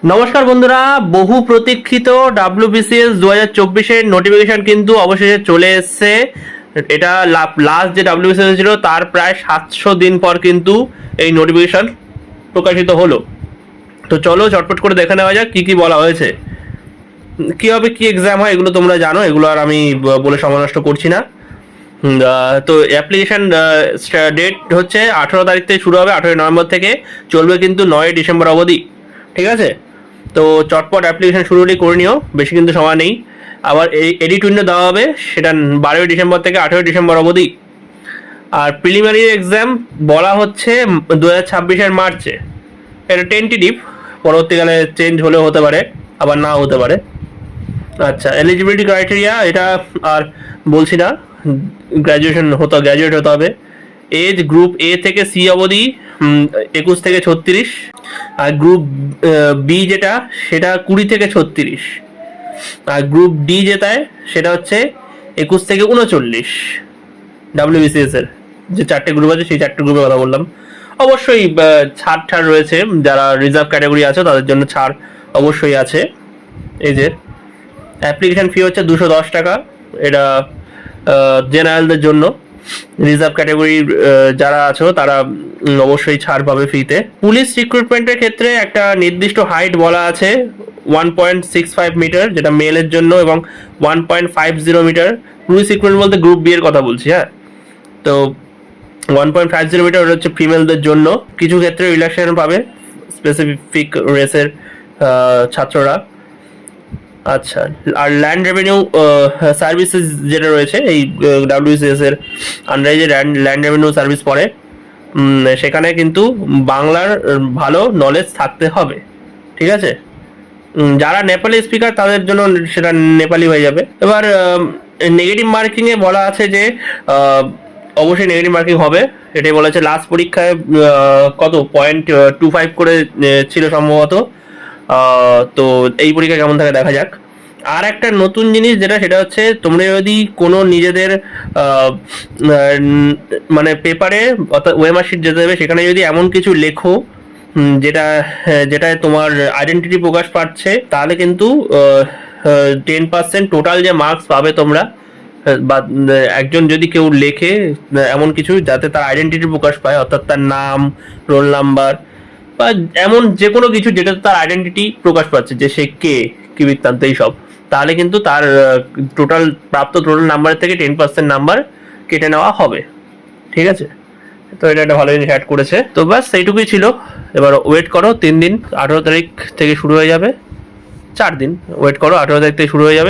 নমস্কার বন্ধুরা, বহু প্রতীক্ষিত WBCS 2024-এর নোটিফিকেশন কিন্তু অবশেষে চলে এসেছে। এটা লাস্ট যে WBCS ছিল তার প্রায় 700 দিন পর কিন্তু এই নোটিফিকেশন প্রকাশিত হলো। তো চলো চটপট করে দেখে নেওয়া যাক কি কি বলা হয়েছে, কি হবে, কি এক্সাম হয়, এগুলো তোমরা জানো, এগুলো আর আমি বলে সময় নষ্ট করছি না। তো অ্যাপ্লিকেশন ডেট হচ্ছে 18 তারিখ থেকে শুরু হবে, 18 নভেম্বর থেকে চলবে কিন্তু 9 ডিসেম্বর অবধি। ঠিক আছে, তো চটপট অ্যাপ্লিকেশন শুরু হলেই করে নিও, বেশি কিন্তু সময় নেই। আবার এই এডিট উইন্ডো দেওয়া হবে, সেটা 12 ডিসেম্বর থেকে 18 ডিসেম্বর অবধি। আর প্রিলিমিনারি এক্সাম বলা হচ্ছে 2026-এর মার্চে। এটা টেন্টেটিভ, পরবর্তীকালে চেঞ্জ হলেও হতে পারে, আবার নাও হতে পারে। আচ্ছা, এলিজিবিলিটি ক্রাইটেরিয়া এটা আর বলছি না, গ্র্যাজুয়েট হতে হবে। এজ গ্রুপ এ থেকে সি অবধি 21 থেকে 36, আর গ্রুপ বি যেটা সেটা 20 থেকে 36, আর গ্রুপ ডি যেটায় সেটা হচ্ছে 21 থেকে 39। WBCS এর যে 4টে গ্রুপ আছে সেই 4টে গ্রুপের কথা বললাম। অবশ্যই ছাড় রয়েছে, যারা রিজার্ভ ক্যাটাগরি আছে তাদের জন্য ছাড় অবশ্যই আছে। এই যে অ্যাপ্লিকেশন ফি হচ্ছে 210 টাকা, এটা জেনারেলদের জন্য। রিজার্ভ ক্যাটাগরির যারা আছো তারা অবশ্যই ছাড় পাবে ফিতে। পুলিশ রিক্রুটমেন্টের ক্ষেত্রে একটা নির্দিষ্ট হাইট বলা আছে, 1.65 মিটার যেটা মেলের জন্য, এবং 1.50 মিটার। পুলিশ রিক্রুটমেন্ট বলতে গ্রুপ বি এর কথা বলছি, হ্যাঁ। তো 1.50 মিটার হচ্ছে ফিমেলদের জন্য। কিছু ক্ষেত্রে রিল্যাক্সেশন পাবে স্পেসিফিক রেসের ছাত্ররা। আচ্ছা, আর ল্যান্ড রেভিনিউ সার্ভিসেস যেটা রয়েছে এই WBCS এর আন্ডারে, যে ল্যান্ড রেভিনিউ সার্ভিস পড়ে, সেখানে কিন্তু বাংলার ভালো নলেজ থাকতে হবে। ঠিক আছে, যারা নেপালি স্পিকার তাদের জন্য সেটা নেপালি হয়ে যাবে। এবার নেগেটিভ মার্কিংয়ে বলা আছে যে অবশ্যই নেগেটিভ মার্কিং হবে, এটাই বলা আছে। লাস্ট পরীক্ষায় কত 0.25 করে ছিল সম্ভবত। তো এই পরীক্ষা কেমন থাকে দেখা যাক। আর একটা নতুন জিনিস যেটা, সেটা হচ্ছে তোমরা যদি কোনো নিজেদের মানে পেপারে অর্থাৎ ওয়েমার্কশিট যেতে দেবে, সেখানে যদি এমন কিছু লেখো যেটা তোমার আইডেন্টিটি প্রকাশ পাচ্ছে, তাহলে কিন্তু 10% টোটাল যে মার্কস পাবে তোমরা, বা একজন যদি কেউ লেখে এমন কিছু যাতে তার আইডেন্টিটি প্রকাশ পায়, অর্থাৎ তার নাম, রোল নাম্বার, বা এমন যে কোনো কিছু যেটা তার আইডেন্টিটি প্রকাশ পাচ্ছে যে সে কে, কি বৃত্তান্ত, এইসব, তাহলে কিন্তু তার প্রাপ্ত টোটাল নাম্বার থেকে 10% নাম্বার কেটে নেওয়া হবে। ঠিক আছে, তো এটা একটা ভালো জিনিস অ্যাড করেছে। তো ব্যাস সেইটুকুই ছিল। এবার ওয়েট করো 3 দিন, 18 তারিখ থেকে শুরু হয়ে যাবে। 4 দিন ওয়েট করো, 18 তারিখ থেকে শুরু হয়ে যাবে।